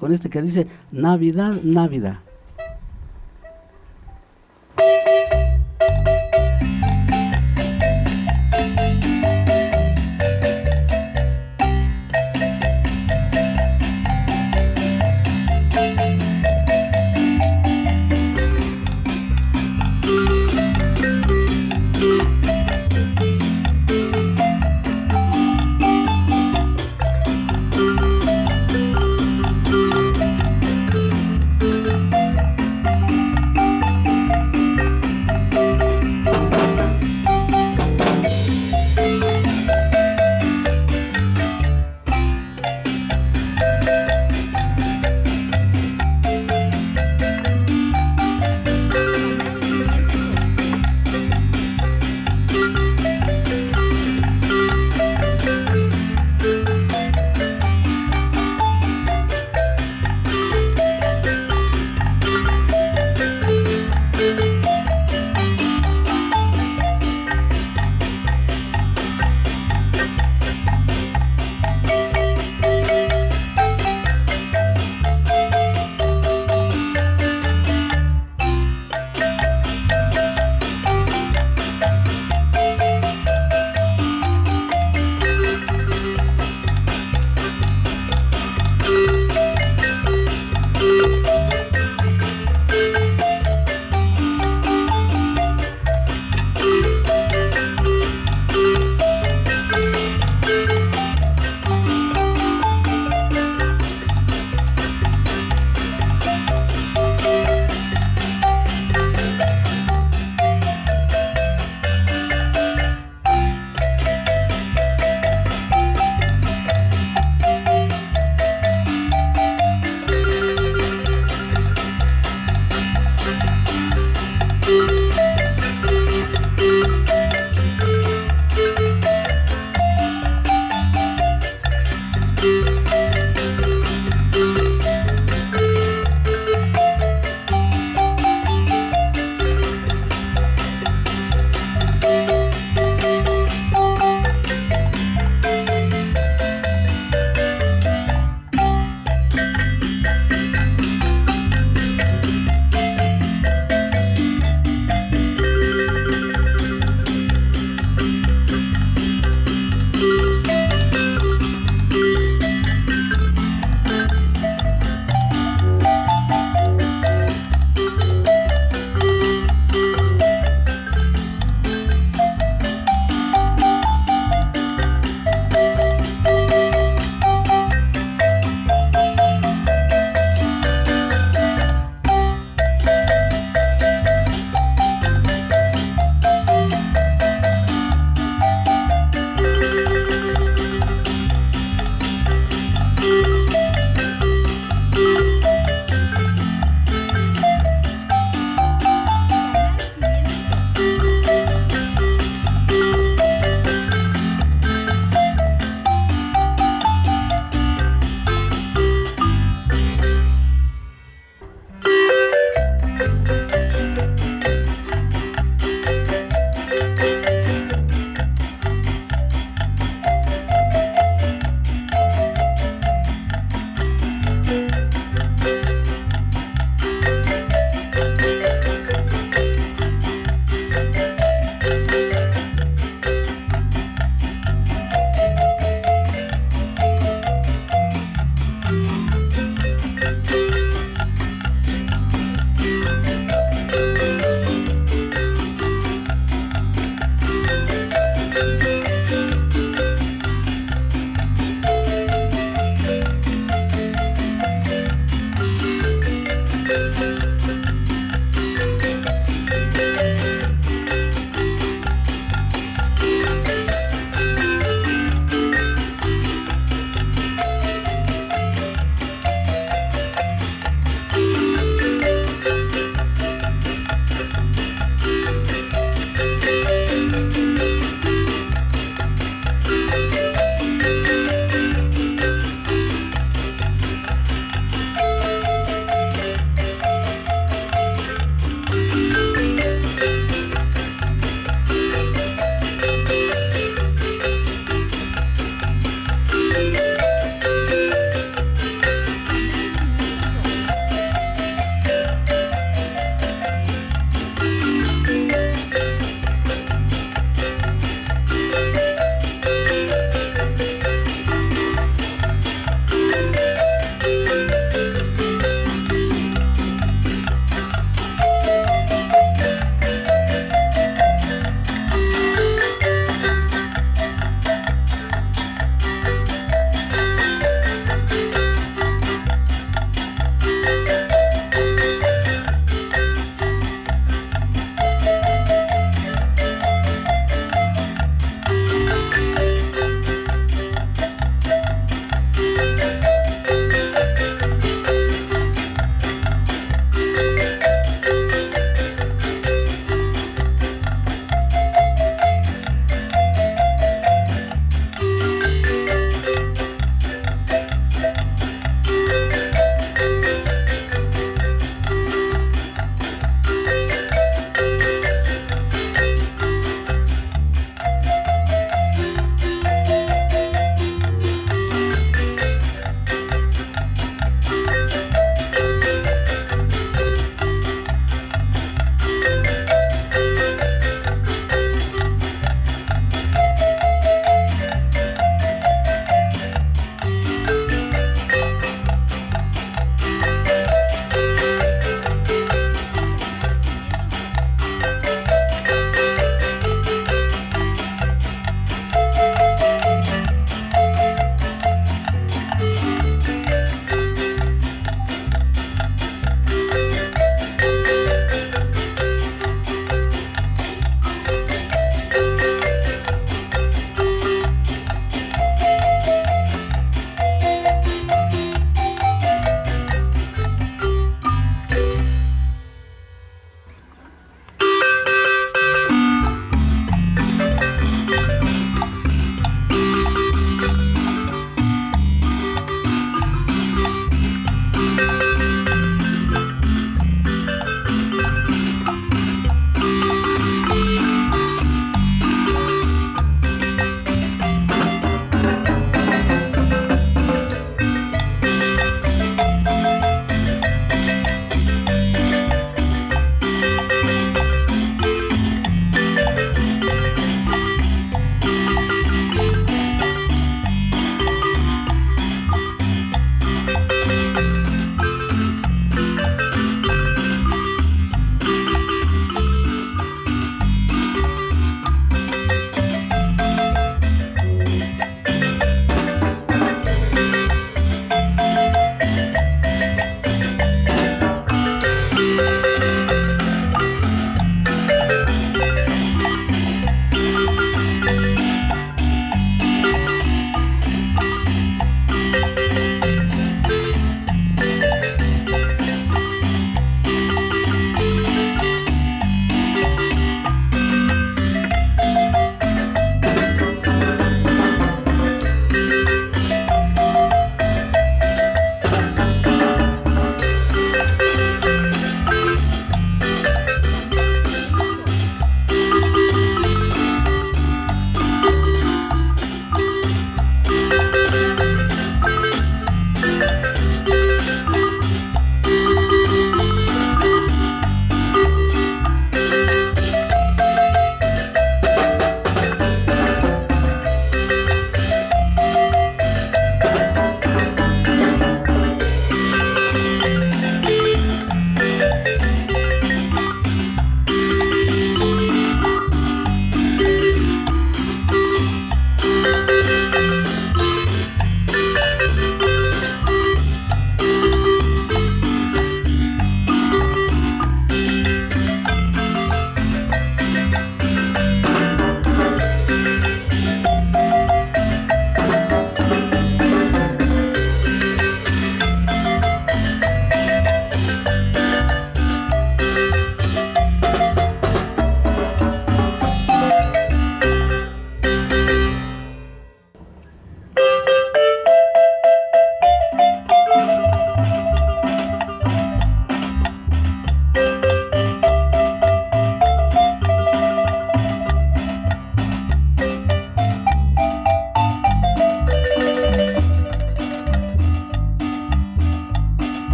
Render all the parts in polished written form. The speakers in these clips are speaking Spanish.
con este que dice Navidad, Navidad.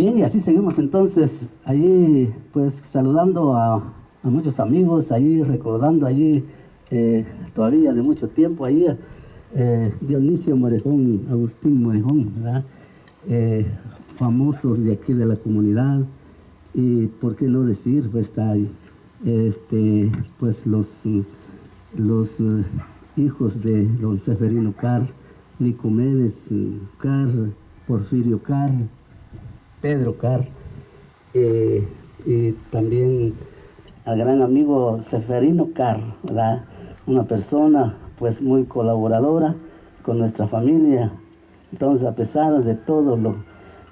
Bien, y así seguimos entonces, ahí pues saludando a muchos amigos, ahí recordando allí todavía de mucho tiempo, ahí Dionisio Morejón, Agustín Morejón, ¿verdad? Famosos de aquí de la comunidad, y por qué no decir, pues está ahí, pues los hijos de don Seferino Carr, Nicomedes Carr, Porfirio Carr, Pedro Carr, y también al gran amigo Seferino Carr, ¿verdad? Una persona pues muy colaboradora con nuestra familia. Entonces, a pesar de todo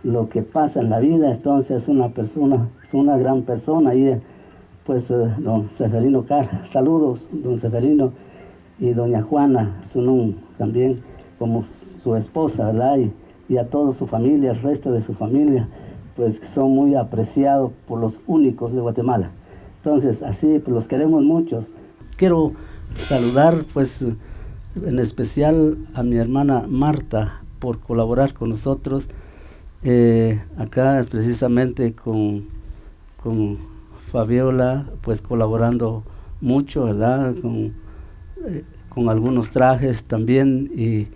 lo que pasa en la vida, entonces es una gran persona. Y pues don Seferino Carr, saludos don Seferino, y doña Juana Sunún también, como su esposa, ¿verdad? Y a toda su familia, el resto de su familia, pues que son muy apreciados por los únicos de Guatemala. Entonces, así, pues los queremos muchos. Quiero saludar, pues, en especial a mi hermana Marta por colaborar con nosotros, acá precisamente con Fabiola, pues colaborando mucho, ¿verdad? Con algunos trajes también, y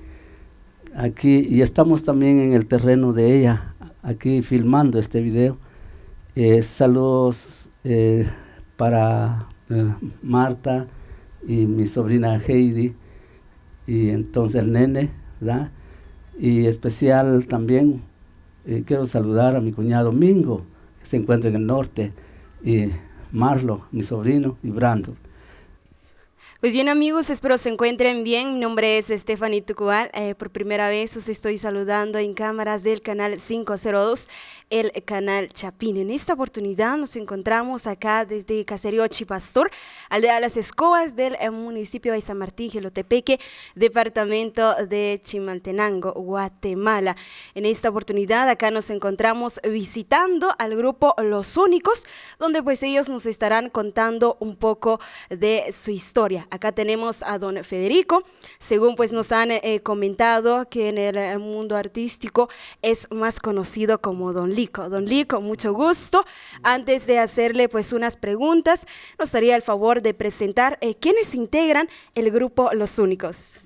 aquí, y estamos también en el terreno de ella, aquí filmando este video. Saludos para Marta y mi sobrina Heidi, y entonces el nene, ¿verdad? Y especial también quiero saludar a mi cuñado Mingo, que se encuentra en el norte, y Marlo, mi sobrino, y Brando. Pues bien, amigos, espero se encuentren bien. Mi nombre es Stephanie Tucual. Por primera vez os estoy saludando en cámaras del canal 502, el canal Chapín. En esta oportunidad nos encontramos acá desde Caserío Chipastor, aldea Las Escobas del municipio de San Martín, Jilotepeque, departamento de Chimaltenango, Guatemala. En esta oportunidad acá nos encontramos visitando al grupo Los Únicos, donde pues ellos nos estarán contando un poco de su historia. Acá tenemos a don Federico, según pues nos han comentado que en el mundo artístico es más conocido como don Lico. Don Lico, mucho gusto. Antes de hacerle pues unas preguntas, nos haría el favor de presentar quiénes integran el grupo Los Únicos.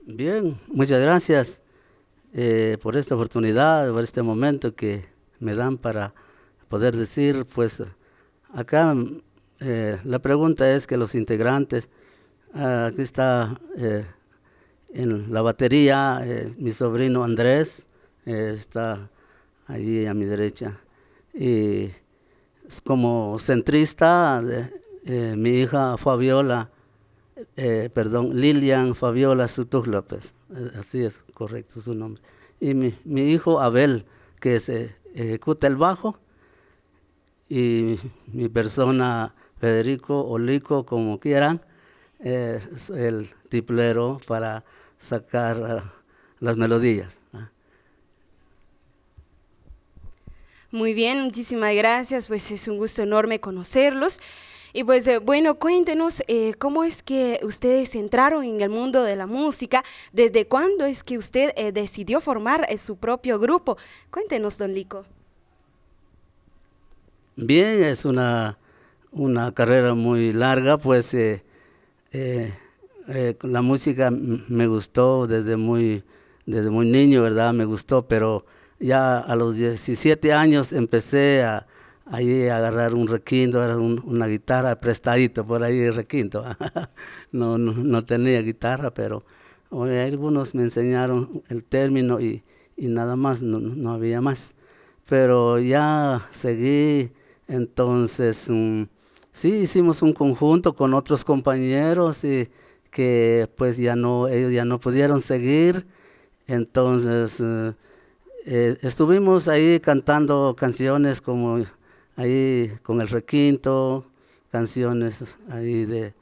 Bien, muchas gracias por esta oportunidad, por este momento que me dan para poder decir, pues acá la pregunta es que los integrantes, aquí está en la batería mi sobrino Andrés, está allí a mi derecha, y como centrista mi hija Fabiola, Lilian Fabiola Sutuk López, así es correcto su nombre, y mi hijo Abel, que se ejecuta el bajo, y mi persona Federico o Lico, como quieran, es el tiplero para sacar las melodías. Muy bien, muchísimas gracias, pues es un gusto enorme conocerlos. Y pues bueno, cuéntenos cómo es que ustedes entraron en el mundo de la música, desde cuándo es que usted decidió formar su propio grupo. Cuéntenos, don Lico. Bien, es una carrera muy larga, pues la música me gustó desde muy niño, ¿verdad? Me gustó, pero ya a los 17 años empecé ahí a agarrar un requinto, una guitarra prestadito por ahí requinto. No tenía guitarra, pero algunos me enseñaron el término y nada más, no había más. Pero ya seguí, entonces sí, hicimos un conjunto con otros compañeros y que pues ellos ya no pudieron seguir, entonces estuvimos ahí cantando canciones como ahí con el requinto, canciones ahí de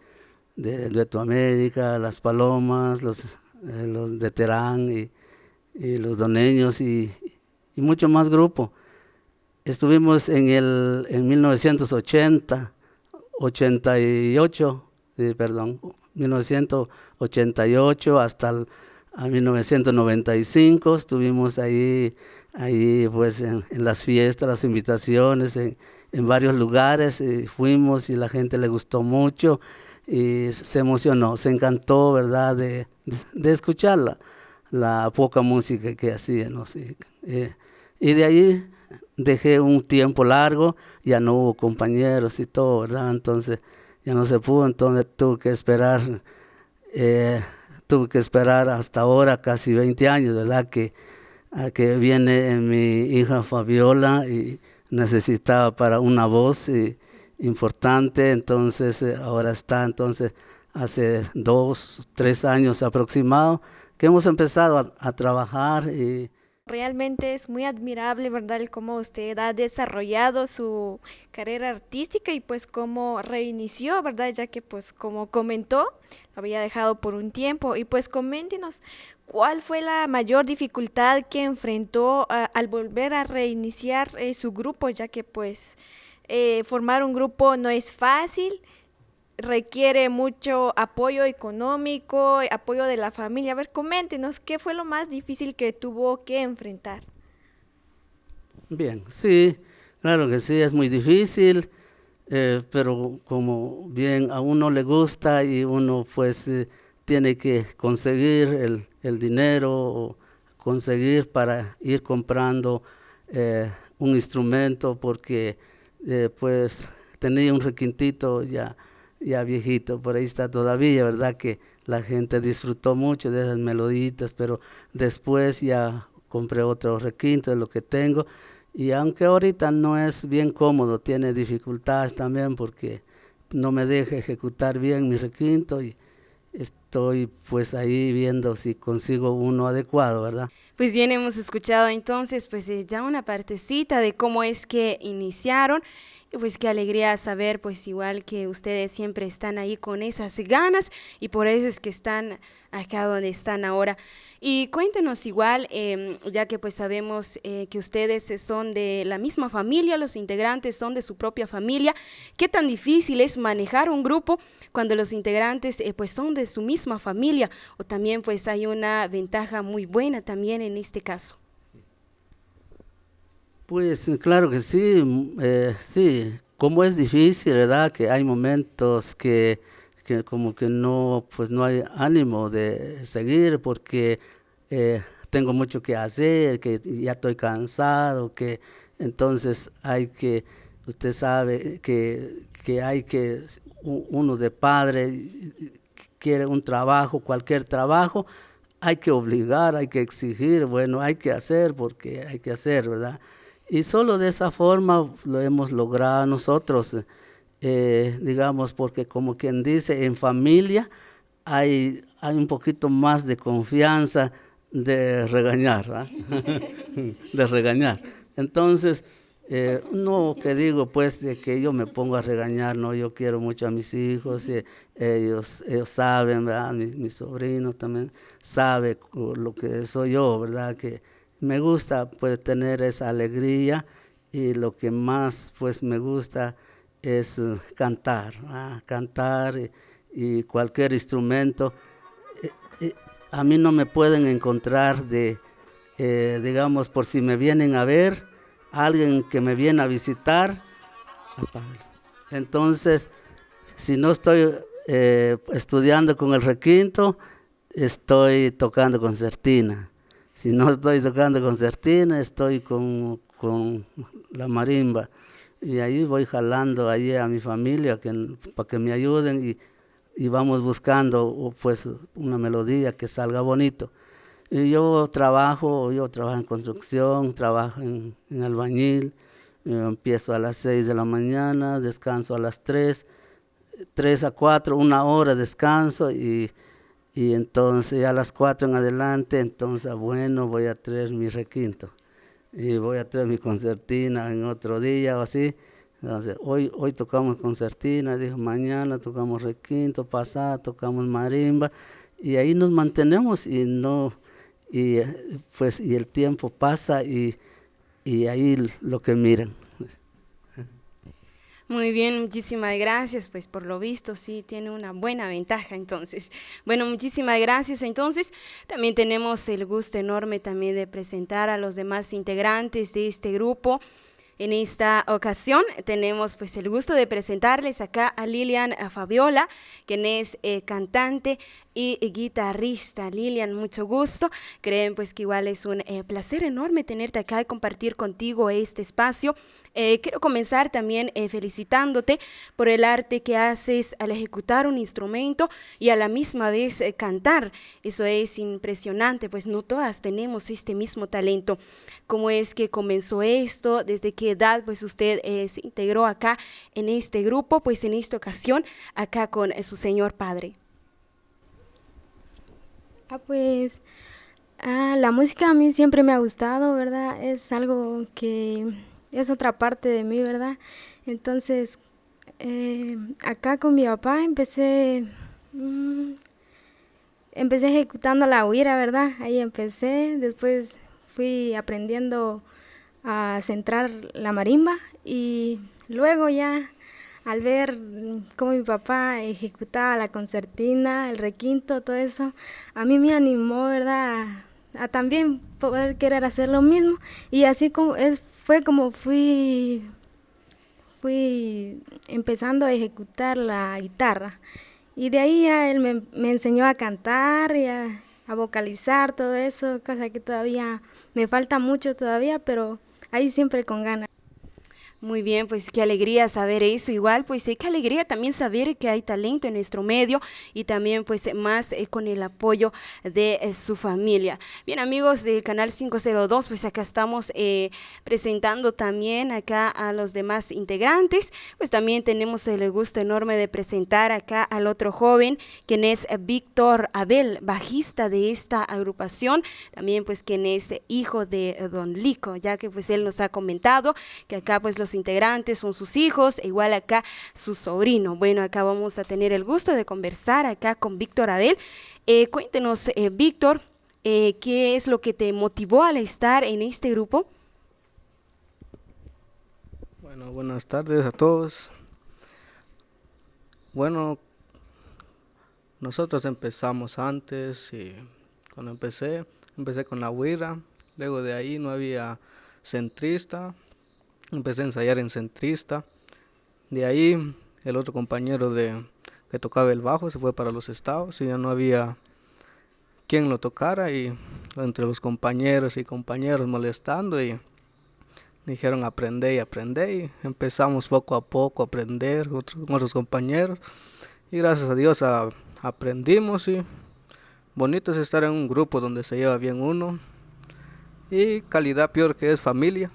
Dueto América, Las Palomas, los de Terán y los doneños y mucho más grupo. Estuvimos en 1988 hasta a 1995, estuvimos ahí ahí pues en las fiestas, las invitaciones, en varios lugares fuimos y la gente le gustó mucho y se emocionó, se encantó, ¿verdad?, de escuchar la poca música que hacían, ¿no? Sí, y de ahí dejé un tiempo largo, ya no hubo compañeros y todo, ¿verdad? Entonces ya no se pudo, entonces tuve que esperar hasta ahora casi 20 años, ¿verdad? A que viene mi hija Fabiola y necesitaba para una voz importante, entonces ahora está, entonces hace 2, 3 años aproximado que hemos empezado a trabajar y Realmente es muy admirable, ¿verdad? El cómo usted ha desarrollado su carrera artística y pues cómo reinició, ¿verdad? Ya que pues como comentó, lo había dejado por un tiempo. Y pues coméntenos, ¿cuál fue la mayor dificultad que enfrentó al volver a reiniciar su grupo? Ya que pues formar un grupo no es fácil, requiere mucho apoyo económico, apoyo de la familia. A ver, coméntenos, ¿qué fue lo más difícil que tuvo que enfrentar? bien, sí, claro que sí, es muy difícil, pero como bien a uno le gusta y uno pues tiene que conseguir el dinero o conseguir para ir comprando un instrumento porque pues tenía un requintito ya viejito, por ahí está todavía, ¿verdad? Que la gente disfrutó mucho de esas meloditas, pero después ya compré otro requinto de lo que tengo y aunque ahorita no es bien cómodo, tiene dificultades también porque no me deja ejecutar bien mi requinto y estoy pues ahí viendo si consigo uno adecuado, ¿verdad? Pues bien, hemos escuchado entonces pues ya una partecita de cómo es que iniciaron y pues qué alegría saber pues igual que ustedes siempre están ahí con esas ganas y por eso es que están acá donde están ahora. Y cuéntenos igual, ya que pues sabemos que ustedes son de la misma familia, los integrantes son de su propia familia, ¿qué tan difícil es manejar un grupo cuando los integrantes pues son de su misma familia? O también pues hay una ventaja muy buena también en este caso. Pues claro que sí, sí, como es difícil, ¿verdad? Que hay momentos que como que no, pues no hay ánimo de seguir porque tengo mucho que hacer, que ya estoy cansado, que entonces usted sabe que hay que, uno de padre quiere un trabajo, cualquier trabajo, hay que obligar, hay que exigir, bueno, hay que hacer porque hay que hacer, ¿verdad? Y solo de esa forma lo hemos logrado nosotros, digamos, porque como quien dice, en familia hay un poquito más de confianza de regañar, ¿verdad? De regañar. Entonces, no que digo pues de que yo me pongo a regañar, no, yo quiero mucho a mis hijos, ellos saben, ¿verdad? Mi sobrino también sabe lo que soy yo, ¿verdad? Que me gusta pues tener esa alegría y lo que más pues me gusta es cantar, ¿verdad? Cantar y cualquier instrumento. Eh, eh, a mí no me pueden encontrar digamos, por si me vienen a ver, alguien que me viene a visitar, apágalo. Entonces, si no estoy estudiando con el requinto, estoy tocando concertina. Si no estoy tocando concertina, estoy con la marimba. Y ahí voy jalando ahí a mi familia para que me ayuden y vamos buscando pues una melodía que salga bonito. Y yo trabajo en construcción, trabajo en albañil, empiezo a las 6 de la mañana, descanso a las 3 a 4, una hora descanso y entonces a las 4 en adelante, entonces bueno, voy a traer mi requinto y voy a traer mi concertina en otro día o así. Entonces, hoy tocamos concertina, dijo, mañana tocamos requinto, pasado tocamos marimba y ahí nos mantenemos y no... Y pues y el tiempo pasa y ahí lo que miran. Muy bien, muchísimas gracias, pues por lo visto sí tiene una buena ventaja entonces. Bueno, muchísimas gracias. Entonces, también tenemos el gusto enorme también de presentar a los demás integrantes de este grupo. En esta ocasión tenemos pues el gusto de presentarles acá a Lilian Fabiola, quien es cantante y guitarrista. Lilian, mucho gusto. Creen pues que igual es un placer enorme tenerte acá y compartir contigo este espacio. Quiero comenzar también felicitándote por el arte que haces al ejecutar un instrumento y a la misma vez cantar. Eso es impresionante, pues no todas tenemos este mismo talento. ¿Cómo es que comenzó esto? ¿Desde qué edad pues usted se integró acá en este grupo? Pues en esta ocasión acá con su señor padre. La música a mí siempre me ha gustado, ¿verdad? Es algo que es otra parte de mí, ¿verdad? Entonces, acá con mi papá empecé ejecutando la güira, ¿verdad? Ahí empecé, después fui aprendiendo a centrar la marimba y luego ya al ver cómo mi papá ejecutaba la concertina, el requinto, todo eso, a mí me animó, ¿verdad? A también poder querer hacer lo mismo y así fue como fui empezando a ejecutar la guitarra y de ahí ya él me enseñó a cantar y a vocalizar todo eso, cosa que todavía me falta mucho todavía, pero ahí siempre con ganas. Muy bien, pues qué alegría saber eso. Igual, pues qué alegría también saber que hay talento en nuestro medio y también pues más con el apoyo de su familia. Bien, amigos del canal 502, pues acá estamos presentando también acá a los demás integrantes. Pues también tenemos el gusto enorme de presentar acá al otro joven, quien es Víctor Abel, bajista de esta agrupación. También pues quien es hijo de Don Lico, ya que pues él nos ha comentado que acá pues los integrantes son sus hijos, e igual acá su sobrino. Bueno, acá vamos a tener el gusto de conversar acá con Víctor Abel. Cuéntenos, Víctor, ¿qué es lo que te motivó al estar en este grupo? Bueno, buenas tardes a todos. Bueno, nosotros empezamos antes y cuando empecé con la güira, luego de ahí no había centrista. Empecé a ensayar en centrista. De ahí el otro compañero que tocaba el bajo se fue para los estados y ya no había quien lo tocara y entre los compañeros y compañeros molestando y dijeron aprende y empezamos poco a poco a aprender con otros compañeros y gracias a Dios aprendimos y bonito es estar en un grupo donde se lleva bien uno y calidad peor que es familia.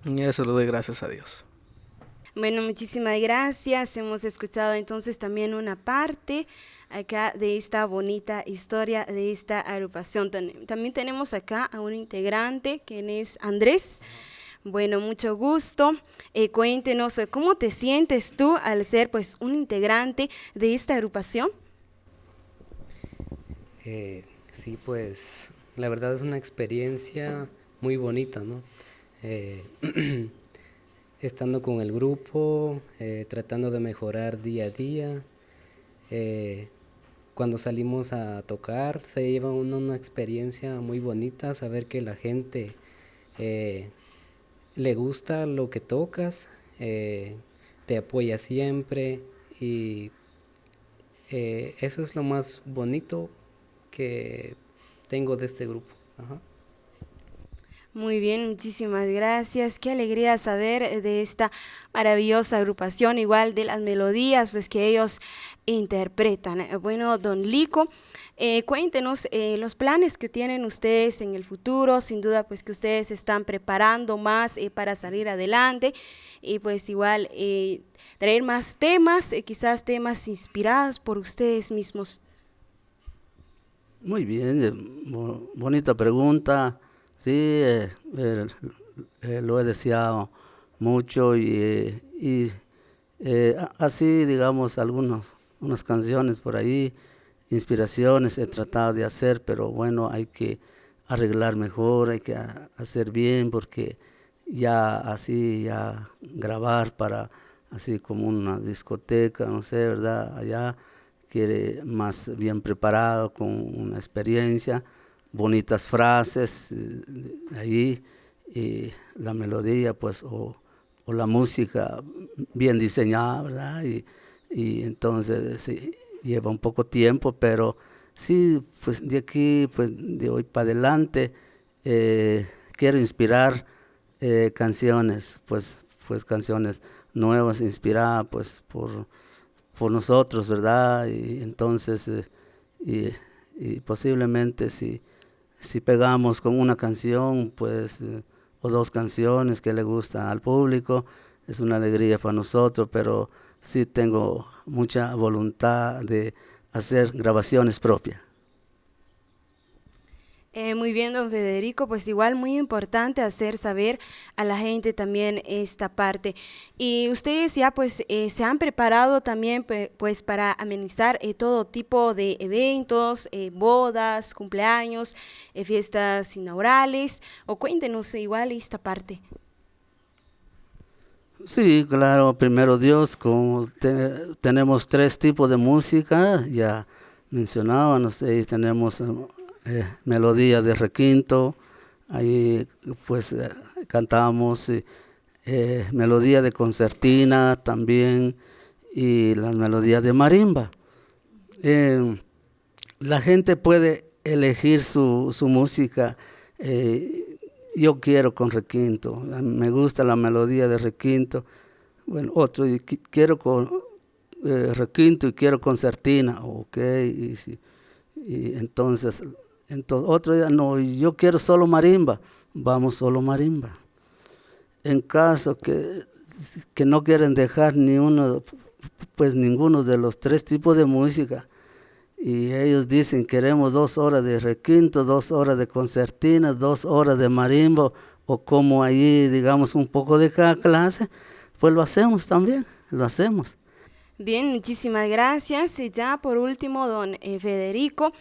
Y eso lo doy gracias a Dios. Bueno, muchísimas gracias. Hemos escuchado entonces también una parte acá de esta bonita historia de esta agrupación. También tenemos acá a un integrante, quien es Andrés. Bueno, mucho gusto. Cuéntenos, ¿cómo te sientes tú al ser pues un integrante de esta agrupación? Sí, pues la verdad es una experiencia muy bonita, ¿no? Estando con el grupo, tratando de mejorar día a día. Cuando salimos a tocar, se lleva uno una experiencia muy bonita, saber que la gente le gusta lo que tocas, te apoya siempre y eso es lo más bonito que tengo de este grupo. Ajá. Muy bien, muchísimas gracias. Qué alegría saber de esta maravillosa agrupación, igual de las melodías pues que ellos interpretan. Bueno, Don Lico, cuéntenos los planes que tienen ustedes en el futuro. Sin duda pues que ustedes están preparando más para salir adelante y pues igual traer más temas, quizás temas inspirados por ustedes mismos. Muy bien, bonita pregunta. Sí, lo he deseado mucho y así, digamos, unas canciones por ahí, inspiraciones he tratado de hacer, pero bueno, hay que arreglar mejor, hay que hacer bien porque ya así, ya grabar para así como una discoteca, no sé, ¿verdad? Allá quiere más bien preparado, con una experiencia, bonitas frases ahí, y la melodía, pues, o la música bien diseñada, ¿verdad? Y entonces sí, lleva un poco tiempo, pero sí, pues de aquí, pues de hoy para adelante, quiero inspirar canciones, pues canciones nuevas, inspiradas pues por nosotros, ¿verdad? Y entonces, y posiblemente si pegamos con una canción, pues, o dos canciones que le gustan al público, es una alegría para nosotros, pero sí tengo mucha voluntad de hacer grabaciones propias. Muy bien, don Federico, pues igual muy importante hacer saber a la gente también esta parte. Y ustedes ya pues se han preparado también pues para amenizar todo tipo de eventos, bodas, cumpleaños, fiestas inaugurales, o cuéntenos igual esta parte. Sí, claro, primero Dios, como tenemos 3 tipos de música, ya mencionábamos, tenemos melodía de requinto, ahí pues cantamos melodía de concertina también, y las melodías de marimba. La gente puede elegir su música. Yo quiero con requinto, me gusta la melodía de requinto. Bueno, otro, quiero con requinto y quiero concertina, ok, y entonces otro día, no, yo quiero solo marimba, vamos solo marimba. En caso que no quieren dejar pues ninguno de los 3 tipos de música, y ellos dicen queremos 2 horas de requinto, 2 horas de concertina, 2 horas de marimba, o como ahí digamos un poco de cada clase, pues lo hacemos también, lo hacemos. Bien, muchísimas gracias. Y ya por último, don Federico,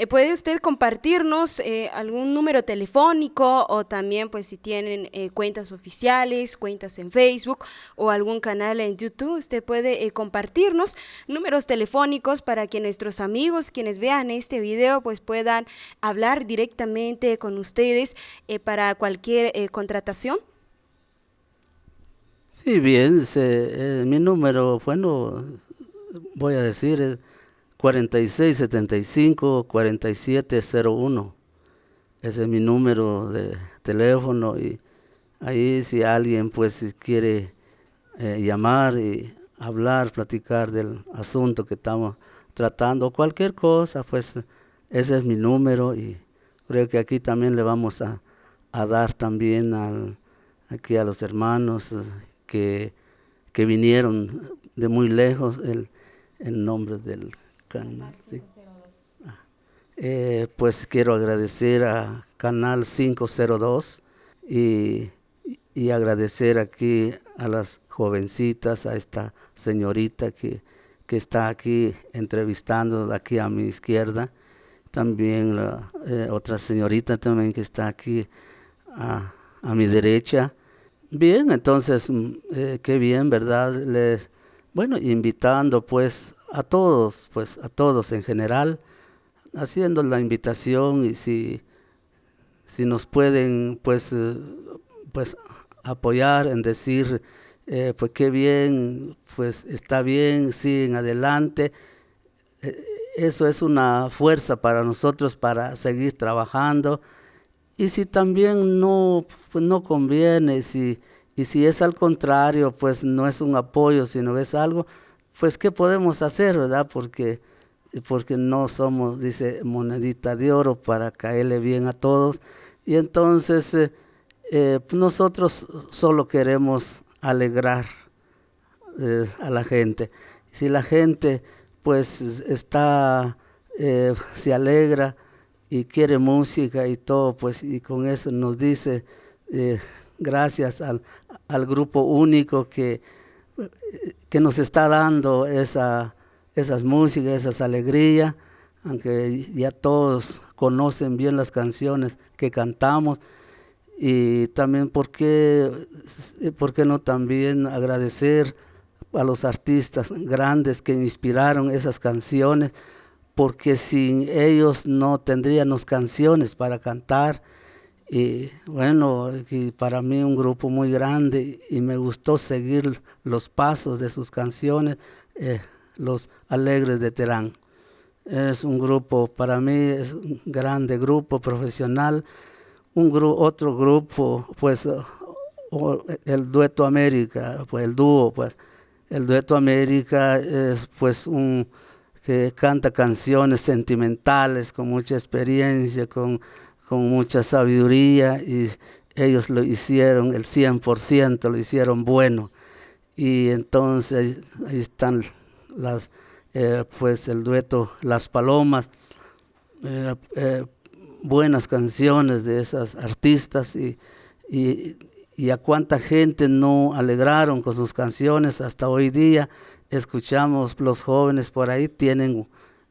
¿puede usted compartirnos algún número telefónico, o también pues si tienen cuentas oficiales, cuentas en Facebook o algún canal en YouTube? Usted puede compartirnos números telefónicos para que nuestros amigos, quienes vean este video, pues puedan hablar directamente con ustedes para cualquier contratación. Sí, bien, mi número, bueno, voy a decir, es 4675-4701. Ese es mi número de teléfono, y ahí si alguien pues quiere llamar y hablar, platicar del asunto que estamos tratando, cualquier cosa, pues ese es mi número, y creo que aquí también le vamos a dar también aquí a los hermanos que vinieron de muy lejos el nombre del canal. ¿Sí? Pues quiero agradecer a Canal 502 y agradecer aquí a las jovencitas, a esta señorita que está aquí entrevistando aquí a mi izquierda, también la otra señorita también que está aquí a mi derecha. Bien, entonces, qué bien, ¿verdad? Bueno, invitando pues a todos en general, haciendo la invitación, y si nos pueden pues apoyar en decir, pues qué bien, pues está bien, siguen adelante. Eso es una fuerza para nosotros para seguir trabajando. Y si también pues no conviene, y si es al contrario, pues no es un apoyo, sino es algo, pues ¿qué podemos hacer, verdad? Porque no somos, dice, monedita de oro para caerle bien a todos. Y entonces nosotros solo queremos alegrar a la gente. Si la gente pues se alegra y quiere música y todo, pues, y con eso nos dice gracias al grupo único que nos está dando esas músicas, esas alegrías, aunque ya todos conocen bien las canciones que cantamos. Y también, ¿por qué no también agradecer a los artistas grandes que inspiraron esas canciones, porque sin ellos no tendríamos canciones para cantar. Y bueno, y para mí un grupo muy grande, y me gustó seguir los pasos de sus canciones, Los Alegres de Terán. Es un grupo, para mí es un grande grupo profesional. Otro grupo, pues el Dueto América, pues el dúo, pues el Dueto América es pues que canta canciones sentimentales con mucha experiencia, con mucha sabiduría, y ellos lo hicieron el 100%, lo hicieron bueno. Y entonces ahí están pues el dueto Las Palomas, buenas canciones de esas artistas, y a cuánta gente no alegraron con sus canciones. Hasta hoy día escuchamos los jóvenes por ahí,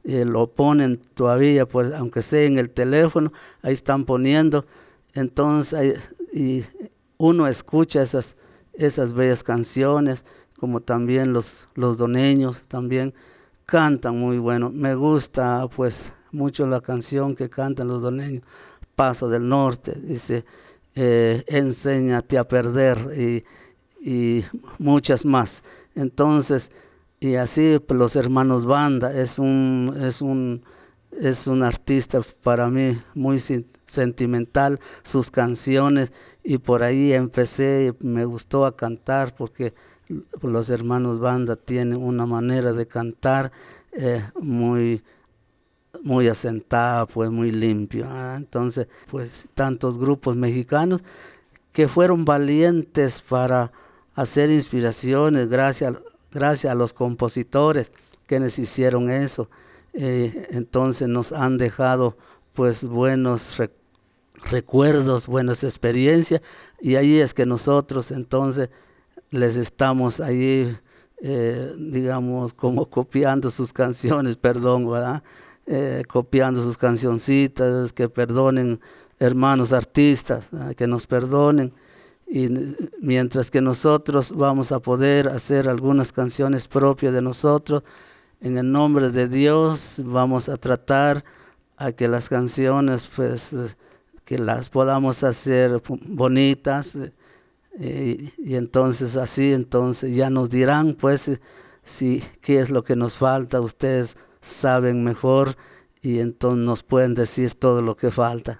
lo ponen todavía, pues, aunque sea en el teléfono, ahí están poniendo. Entonces y uno escucha esas bellas canciones, como también los doneños también cantan muy bueno. Me gusta pues mucho la canción que cantan los doneños, Paso del Norte, dice, enséñate a perder, y muchas más. Entonces, y así pues, los hermanos Banda es un artista para mí muy sentimental, sus canciones, y por ahí empecé, me gustó a cantar, porque los hermanos Banda tienen una manera de cantar muy asentada, pues muy limpio. Entonces, pues tantos grupos mexicanos que fueron valientes para hacer inspiraciones, gracias a los compositores que nos hicieron eso. Entonces nos han dejado pues buenos recuerdos, buenas experiencias, y ahí es que nosotros entonces les estamos ahí, digamos, como copiando sus canciones, ¿verdad? Copiando sus cancioncitas, que perdonen hermanos artistas, que nos perdonen. Y mientras que nosotros vamos a poder hacer algunas canciones propias de nosotros, en el nombre de Dios vamos a tratar a que las canciones, pues, que las podamos hacer bonitas, y entonces entonces ya nos dirán, pues, qué es lo que nos falta. Ustedes saben mejor, y entonces nos pueden decir todo lo que falta.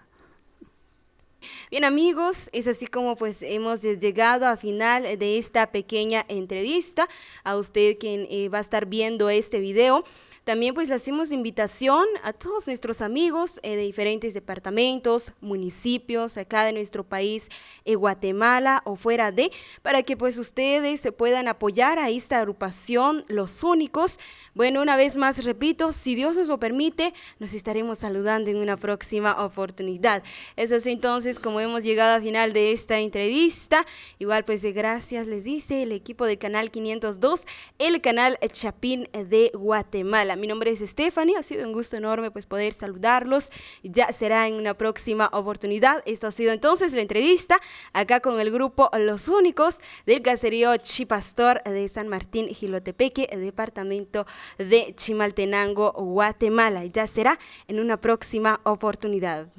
Bien, amigos, es así como pues hemos llegado al final de esta pequeña entrevista. A usted quien va a estar viendo este video, también pues le hacemos la invitación a todos nuestros amigos de diferentes departamentos, municipios acá de nuestro país, Guatemala o fuera de, para que pues ustedes se puedan apoyar a esta agrupación Los Únicos. Bueno, una vez más repito, si Dios nos lo permite, nos estaremos saludando en una próxima oportunidad. Es así entonces como hemos llegado al final de esta entrevista. Igual pues gracias les dice el equipo de Canal 502, el canal Chapín de Guatemala. Mi nombre es Stephanie, ha sido un gusto enorme pues poder saludarlos. Ya será en una próxima oportunidad. Esto ha sido entonces la entrevista acá con el grupo Los Únicos del caserío Chipastor de San Martín, Jilotepeque, departamento de Chimaltenango, Guatemala. Ya será en una próxima oportunidad.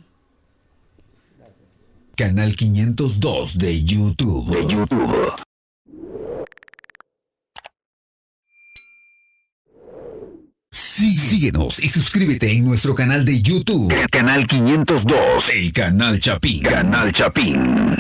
Canal 502 de YouTube. Síguenos y suscríbete en nuestro canal de YouTube. Canal 502. El Canal Chapín. Canal Chapín.